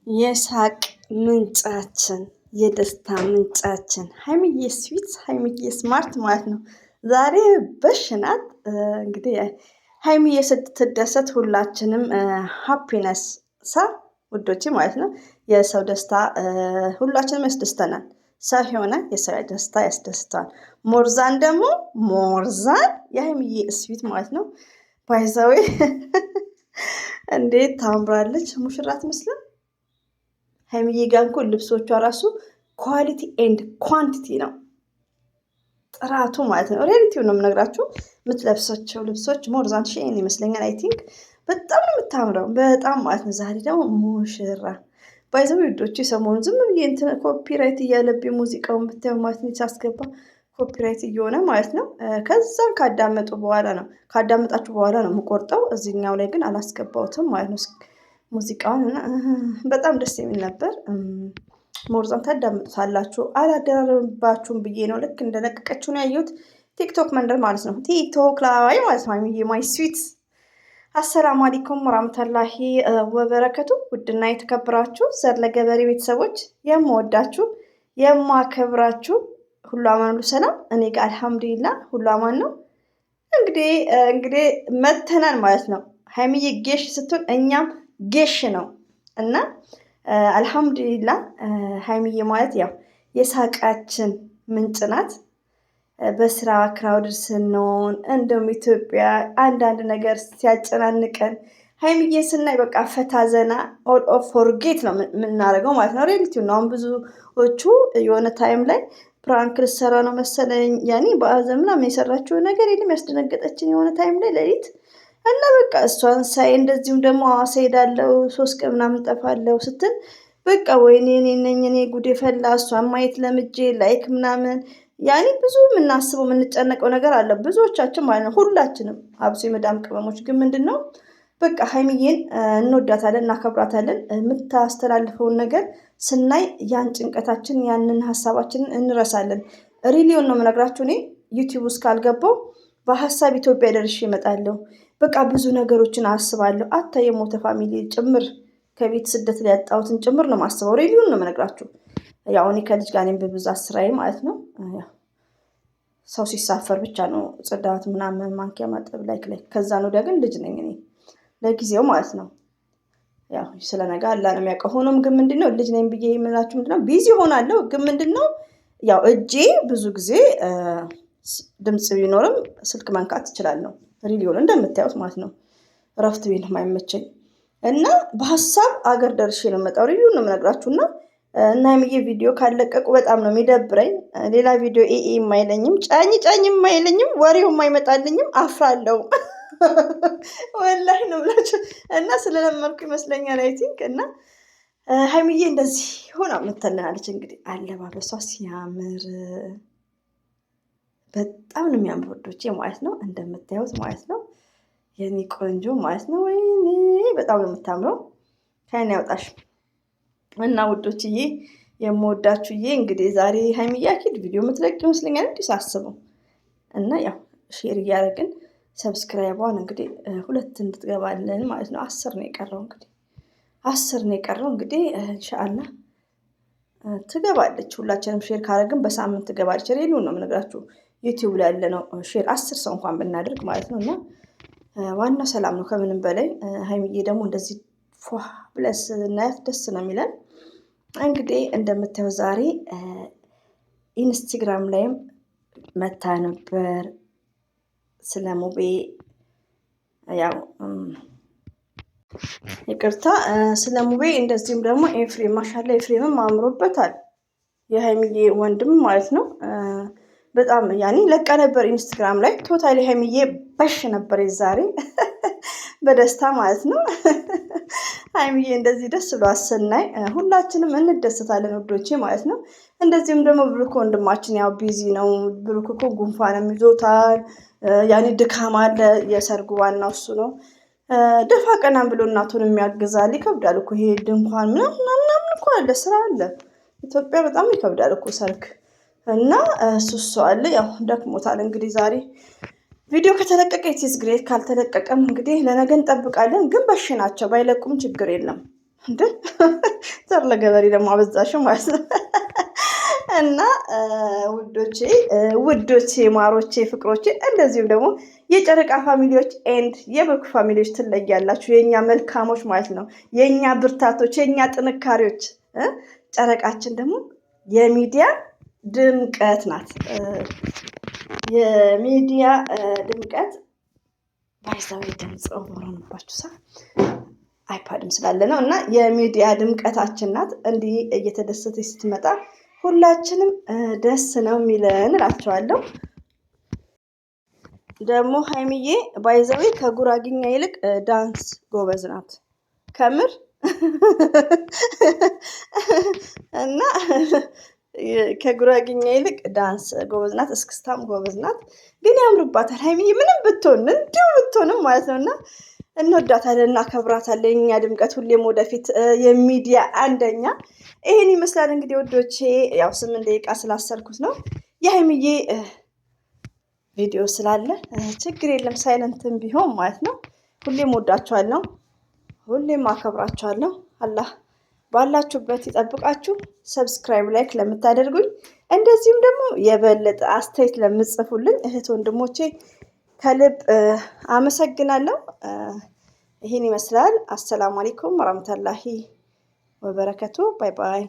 የሳቅ ምንጫችን የደስታ ምንጫችን ሀይሚዬ ስዊት ሀይሚዬ ስማርት ማለት ነው። ዛሬ በሽናት እንግዲህ ሀይሚዬ ስትደሰት ሁላችንም ሃፒነስ ውዶቼ ማለት ነው። የሰው ደስታ ሁላችንም ያስደስተናል። ሰው የሆነ የሰው ደስታ ያስደስተዋል። ሞርዛን ደግሞ ሞርዛን የሀይሚዬ ስዊት ማለት ነው። ባይዛዌ እንዴት ታምራለች! ሙሽራ አትመስልም? ሀይሚዬ ጋር እኮ ልብሶቿ ራሱ ኳሊቲ ኤንድ ኳንቲቲ ነው ጥራቱ ማለት ነው። ሪያሊቲው ነው የምነግራችሁ። የምትለብሳቸው ልብሶች ሞርዛን ሺን ይመስለኛል። አይ ቲንክ በጣም ነው የምታምረው፣ በጣም ማለት ነው። ዛሬ ደግሞ ሙሽራ ባይዘው ውዶች፣ ሰሞኑን ዝም ብዬ እንትን ኮፒራይት እያለብኝ ሙዚቃውን ብታዩ ማለት ነው ሳስገባ ኮፒራይት እየሆነ ማለት ነው። ከዛም ካዳመጣችሁ በኋላ ነው የምቆርጠው። እዚህኛው ላይ ግን አላስገባሁትም ማለት ነው ሙዚቃውን እና በጣም ደስ የሚል ነበር። ሞርዛን ታዳምጡታላችሁ አላደረባችሁም ብዬ ነው። ልክ እንደለቀቀችው ነው ያየሁት። ቲክቶክ መንደር ማለት ነው። ቲክቶክ ላይ ማለት ነው። ማይ ስዊት አሰላሙ አለይኩም ወራህመቱላሂ ወበረከቱ። ውድና የተከበራችሁ ዘር ለገበሬ ቤተሰቦች የምወዳችሁ የማከብራችሁ ሁሉ አማን ሁሉ ሰላም፣ እኔ ጋር አልሐምዱሊላህ ሁሉ አማን ነው። እንግዲህ መተናል ማለት ነው። ሀይሚዬ ጌሽ ስትሆን እኛም ጌሽ ነው እና አልሐምዱሊላህ ሀይሚዬ ማለት ያው የሳቃችን ምንጭ ናት። በስራ ክራውድ ስንሆን እንደውም ኢትዮጵያ አንዳንድ ነገር ሲያጨናንቀን ሀይሚዬ ስናይ በቃ ፈታ ዘና ኦል ኦፍ ፎርጌት ነው የምናደርገው ማለት ነው። ሪያሊቲው ነው። አሁን ብዙዎቹ የሆነ ታይም ላይ ፕራንክ ልትሰራ ነው መሰለኝ ያኔ በአዘን ምናምን የሰራችው ነገር የለም ያስደነገጠችን የሆነ ታይም ላይ ሌሊት እና በቃ እሷን ሳይ እንደዚሁም ደግሞ ሐዋሳ ሄዳለሁ 3 ቀን ምናምን ጠፋለሁ ስትል በቃ ወይኔ እኔ ነኝ እኔ ጉድ ፈላ። እሷን ማየት ለምጄ ላይክ ምናምን ያኔ ብዙ የምናስበው የምንጨነቀው ነገር አለ ብዙዎቻችን ማለት ነው። ሁላችንም አብሶ የመዳም ቅመሞች ግን ምንድን ነው በቃ ሀይሚዬን እንወዳታለን፣ እናከብራታለን። የምታስተላልፈውን ነገር ስናይ ያን ጭንቀታችን ያንን ሀሳባችንን እንረሳለን። ሪሊዮን ነው የምነግራችሁ። እኔ ዩቲዩብ ውስጥ ካልገባው በሀሳብ ኢትዮጵያ ደርሼ እመጣለሁ። በቃ ብዙ ነገሮችን አስባለሁ። አታ የሞተ ፋሚሊ ጭምር ከቤት ስደት ላይ ያጣሁትን ጭምር ነው ማስበው። ሪሊዮን ነው የምነግራችሁ። ያው እኔ ከልጅ ጋር እኔም በብዛት ስራዬ ማለት ነው ሰው ሲሳፈር ብቻ ነው ጽዳት ምናምን ማንኪያ ማጠብ ላይ ከዛ ነው ግን ልጅ ነኝ እኔ ለጊዜው ማለት ነው። ያው ስለ ነገ አላህ ነው የሚያውቀው። ሆኖም ግን ምንድነው ልጅ ነኝ ብዬ የምላችሁ ምንድነው ቢዚ ሆናለሁ። ግን ምንድነው ያው እጄ ብዙ ጊዜ ድምጽ ቢኖርም ስልክ መንካት እችላለሁ። ሪሊዮን እንደምታዩት ማለት ነው። እረፍት ቤት የማይመቸኝ እና በሀሳብ አገር ደርሼ ነው የምመጣው። ሪሊዮን ነው የምነግራችሁና እና ሀይሚዬ ቪዲዮ ካለቀቁ በጣም ነው የሚደብረኝ። ሌላ ቪዲዮ የማይለኝም ጫኝ የማይለኝም ወሬው የማይመጣልኝም አፍራለሁ። ወላሂ ነው ብላችሁ እና ስለለመድኩ ይመስለኛል አይ ቲንክ። እና ሀይሚዬ እንደዚህ ሆና መተልናለች። እንግዲህ አለባበሷ ሲያምር በጣም ነው የሚያምር ወዶቼ ማለት ነው። እንደምታዩት ማለት ነው የኔ ቆንጆ ማለት ነው። ወይኔ በጣም ነው የምታምረው። ከእኔ ያውጣሽ እና ውዶችዬ የምወዳችሁዬ እንግዲህ ዛሬ ሀይሚዬ አኪድ ቪዲዮ የምትለቅ ይመስለኛል እንዲህ ሳስበው እና ያው ሼር እያደረግን ሰብስክራይቧን እንግዲህ 2 እንድትገባለን ማለት ነው። 10 ነው የቀረው እንግዲህ ኢንሻአላህ ትገባለች። ሁላችንም ሼር ካደረግን በሳምንት ትገባለች። ሬዲዮ ነው የምነግራችሁ። ዩቲዩብ ላይ ያለ ነው ሼር 10 ሰው እንኳን ብናደርግ ማለት ነው። እና ዋናው ሰላም ነው ከምንም በላይ። ሀይሚዬ ደግሞ እንደዚህ ፏ ብለስ እናያት ደስ ነው የሚለን። እንግዲህ እንደምታየው ዛሬ ኢንስታግራም ላይም መታ ነበር ስለ ሙቤ ያው ይቅርታ ስለ ሙቤ እንደዚሁም ደግሞ ኤፍሬም ማሻአላ ኤፍሬምም አምሮበታል። የሀይሚዬ ወንድም ማለት ነው። በጣም ያኔ ለቃ ነበር ኢንስታግራም ላይ ቶታሊ ሀይሚዬ በሽ ነበር ዛሬ በደስታ ማለት ነው። ሀይሚዬ እንደዚህ ደስ ብሎ አሰናይ ሁላችንም እንደሰታለን ወዶቼ ማለት ነው። እንደዚህም ደግሞ ብሩክ ወንድማችን ያው ቢዚ ነው። ብሩክ እኮ ጉንፋንም ይዞታል። ያኔ ድካም አለ። የሰርጉ ዋናው እሱ ነው። ደፋ ቀናም ብሎ እናቱን የሚያግዛል። ይከብዳል እኮ ይሄ ድንኳን ምናምን እኮ አለ፣ ስራ አለ። ኢትዮጵያ በጣም ይከብዳል እኮ ሰርግ እና እሱ አለ። ያው ደክሞታል እንግዲህ ዛሬ ቪዲዮ ከተለቀቀ ኢትስ ግሬት፣ ካልተለቀቀም እንግዲህ ለነገ እንጠብቃለን። ግን በሽ ናቸው ባይለቁም ችግር የለም። እንዴ ዘር ለገበሬ ደግሞ አበዛሽው ማለት ነው። እና ውዶቼ ማሮቼ ፍቅሮቼ እንደዚሁም ደግሞ የጨረቃ ፋሚሊዎች ኤንድ የብሩክ ፋሚሊዎች ትለያላችሁ። የኛ መልካሞች ማለት ነው። የኛ ብርታቶች፣ የኛ ጥንካሬዎች። ጨረቃችን ደግሞ የሚዲያ ድምቀት ናት። የሚዲያ ድምቀት ባይዛዊ ድምፅ ሆኖባችሁ አይፓድም ስላለ ነው። እና የሚዲያ ድምቀታችን ናት። እንዲህ እየተደሰተች ስትመጣ ሁላችንም ደስ ነው የሚለን እላቸዋለሁ። ደግሞ ሀይሚዬ ባይዘዌ ከጉራግኛ ይልቅ ዳንስ ጎበዝ ናት ከምር እና ከጉራግኛ ይልቅ ዳንስ ጎበዝ ናት፣ እስክስታም ጎበዝ ናት። ግን ያምርባታል ሀይሚዬ ምንም ብትሆን እንዲሁ ብትሆንም ማለት ነው። እና እንወዳታለን፣ እናከብራታለን። የኛ ድምቀት ሁሌም ወደፊት የሚዲያ አንደኛ። ይሄን ይመስላል እንግዲህ ወዶቼ። ያው 8 ደቂቃ ስላሰርኩት ነው የሀይሚዬ ቪዲዮ ስላለ ችግር የለም ሳይለንትም ቢሆን ማለት ነው። ሁሌም ወዳችኋለሁ፣ ሁሌም አከብራችኋለሁ። አላህ ባላችሁበት ይጠብቃችሁ። ሰብስክራይብ ላይክ ለምታደርጉኝ እንደዚሁም ደግሞ የበለጠ አስተያየት ለምጽፉልኝ እህት ወንድሞቼ ከልብ አመሰግናለሁ። ይህን ይመስላል። አሰላሙ አለይኩም ወራህመቱላሂ ወበረከቱ። ባይ ባይ።